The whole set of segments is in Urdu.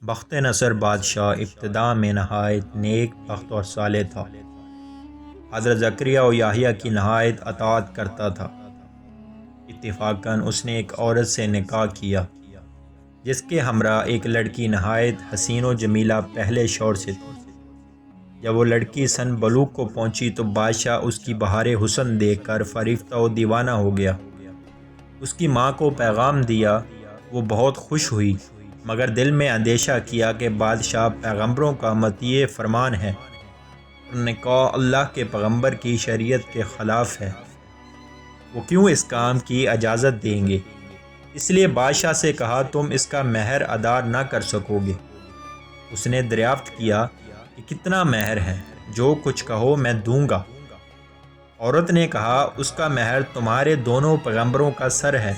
بخت نصر بادشاہ ابتدا میں نہایت نیک بخت اور صالح تھا۔ حضرت zakariya و yahyah کی نہایت اطاعت کرتا تھا۔ اتفاقاً اس نے ایک عورت سے نکاح کیا جس کے ہمراہ ایک لڑکی نہایت حسین و جمیلہ پہلے شوہر سے تھی۔ جب وہ لڑکی سن بلوغ کو پہنچی تو بادشاہ اس کی بہار حسن دیکھ کر فریفتہ و دیوانہ ہو گیا۔ اس کی ماں کو پیغام دیا، وہ بہت خوش ہوئی مگر دل میں اندیشہ کیا کہ بادشاہ پیغمبروں کا مطیع فرمان ہے اور نکاح اللہ کے پیغمبر کی شریعت کے خلاف ہے، وہ کیوں اس کام کی اجازت دیں گے؟ اس لیے بادشاہ سے کہا تم اس کا مہر ادا نہ کر سکو گے۔ اس نے دریافت کیا کہ کتنا مہر ہے؟ جو کچھ کہو میں دوں گا۔ عورت نے کہا اس کا مہر تمہارے دونوں پیغمبروں کا سر ہے،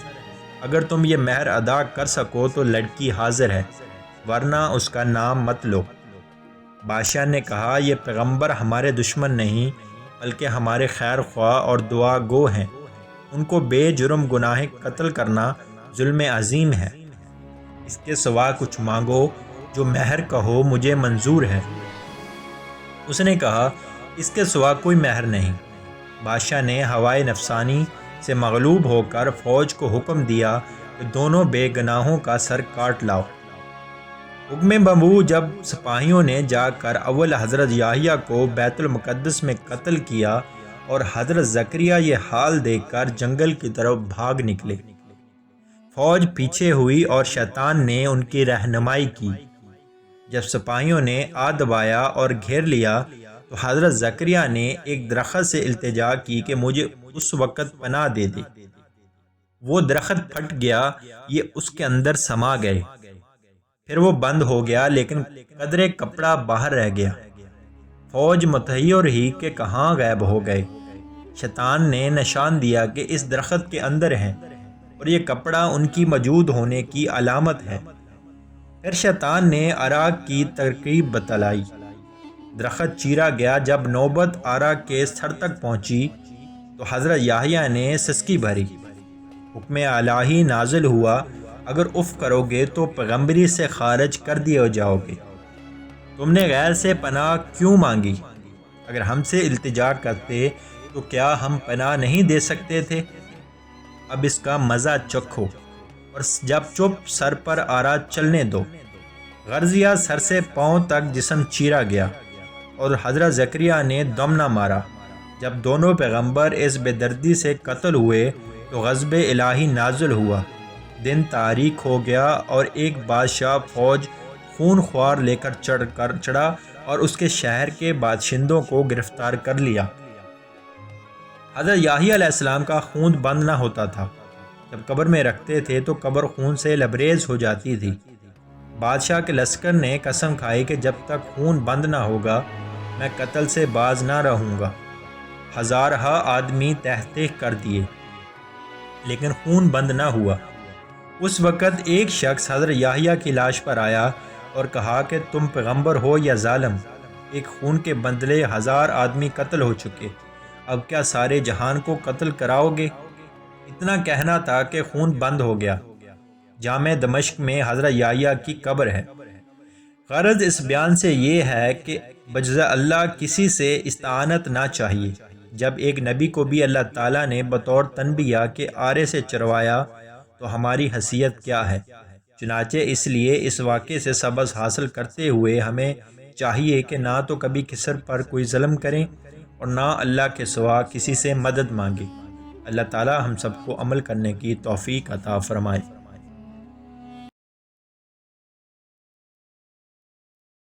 اگر تم یہ مہر ادا کر سکو تو لڑکی حاضر ہے ورنہ اس کا نام مت لو۔ بادشاہ نے کہا یہ پیغمبر ہمارے دشمن نہیں بلکہ ہمارے خیر خواہ اور دعا گو ہیں، ان کو بے جرم گناہ قتل کرنا ظلم عظیم ہے، اس کے سوا کچھ مانگو، جو مہر کہو مجھے منظور ہے۔ اس نے کہا اس کے سوا کوئی مہر نہیں۔ بادشاہ نے ہوائے نفسانی سے مغلوب ہو کر فوج کو حکم دیا کہ دونوں بے گناہوں کا سر کاٹ لاؤ۔ حکم مبعوث جب سپاہیوں نے جا کر اول حضرت yahyah کو بیت المقدس میں قتل کیا اور حضرت zakariya یہ حال دیکھ کر جنگل کی طرف بھاگ نکلے۔ فوج پیچھے ہوئی اور شیطان نے ان کی رہنمائی کی۔ جب سپاہیوں نے آ دبایا اور گھیر لیا تو حضرت zakariya نے ایک درخت سے التجا کی کہ مجھے اس وقت پناہ دے دے۔ وہ درخت پھٹ گیا، یہ اس کے اندر سما گئے، پھر وہ بند ہو گیا لیکن قدرے کپڑا باہر رہ گیا۔ فوج متحیر ہی کہ کہاں غائب ہو گئے۔ شیطان نے نشان دیا کہ اس درخت کے اندر ہیں اور یہ کپڑا ان کی موجود ہونے کی علامت ہے۔ پھر شیطان نے آراک کی ترکیب بتلائی، درخت چیرا گیا۔ جب نوبت آراک کے سر تک پہنچی تو حضرت yahyah نے سسکی بھری، حکم الہی نازل ہوا اگر اف کرو گے تو پیغمبری سے خارج کر دیے جاؤ گے۔ تم نے غیر سے پناہ کیوں مانگی؟ اگر ہم سے التجا کرتے تو کیا ہم پناہ نہیں دے سکتے تھے؟ اب اس کا مزہ چکھو، اور جب چپ سر پر آرا چلنے دو۔ غرضیہ سر سے پاؤں تک جسم چیرا گیا اور حضرت zakariya نے دم نہ مارا۔ جب دونوں پیغمبر اس بے دردی سے قتل ہوئے تو غضب الہی نازل ہوا، دن تاریک ہو گیا اور ایک بادشاہ فوج خون خوار لے کر چڑھا اور اس کے شہر کے باشندوں کو گرفتار کر لیا۔ حضرت yahyah علیہ السلام کا خون بند نہ ہوتا تھا، جب قبر میں رکھتے تھے تو قبر خون سے لبریز ہو جاتی تھی۔ بادشاہ کے لشکر نے قسم کھائی کہ جب تک خون بند نہ ہوگا میں قتل سے باز نہ رہوں گا۔ ہزارہا آدمی تحقیق کر دیے لیکن خون بند نہ ہوا۔ اس وقت ایک شخص حضرت yahyah کی لاش پر آیا اور کہا کہ تم پیغمبر ہو یا ظالم؟ ایک خون کے بدلے 1000 آدمی قتل ہو چکے، اب کیا سارے جہان کو قتل کراؤ گے؟ اتنا کہنا تھا کہ خون بند ہو گیا۔ جامع دمشق میں حضرت yahyah کی قبر ہے۔ غرض اس بیان سے یہ ہے کہ بجز اللہ کسی سے استعانت نہ چاہیے۔ جب ایک نبی کو بھی اللہ تعالیٰ نے بطور تنبیہ کے آرے سے چروایا تو ہماری حیثیت کیا ہے؟ چنانچہ اس لیے اس واقعے سے سبق حاصل کرتے ہوئے ہمیں چاہیے کہ نہ تو کبھی کسی پر کوئی ظلم کریں اور نہ اللہ کے سوا کسی سے مدد مانگیں۔ اللہ تعالیٰ ہم سب کو عمل کرنے کی توفیق عطا فرمائے۔